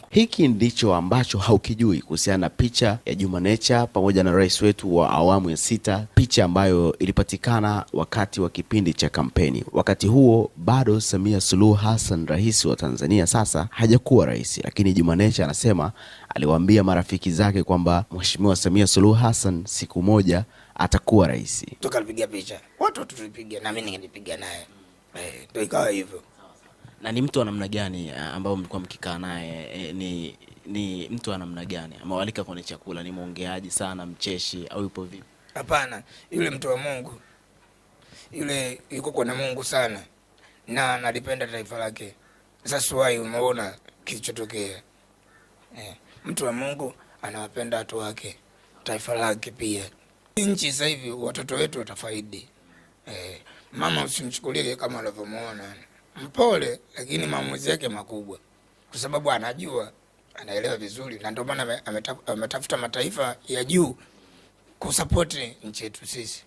Hiki ndicho ambacho haukijui kuhusiana na picha ya Juma Nature pamoja na rais wetu wa awamu ya 6, picha ambayo ilipatikana wakati wa kipindi cha kampeni. Wakati huo bado Samia Suluhu Hassan, rais wa Tanzania sasa, hajakuwa rais, lakini Juma Nature anasema aliwaambia marafiki zake kwamba Mheshimiwa Samia Suluhu Hassan siku moja atakuwa rais. Tukalipiga picha, watu tulipiga, na mimi nilipiga naye, ndio ikawa hivyo. Na ni mtu wa namna gani ambao mlikuwa mkikaa naye? Ni mtu wa namna gani? Amewalika kwenye chakula, ni mwongeaji sana, mcheshi au yupo vipi? Hapana, yule mtu wa Mungu, yule yuko kwa Mungu sana na analipenda taifa lake. Sasa wao umeona kilichotokea. Mtu wa Mungu anawapenda watu wake, taifa lake pia. Nchi sasa hivi watoto wetu watafaidi. Mama usimchukulie kama unavyomuona. Mpole, lakini maamuzi yake makubwa, kwa sababu anajua, anaelewa vizuri, na ndio maana ametafuta mataifa ya juu kusapoti nchi yetu sisi.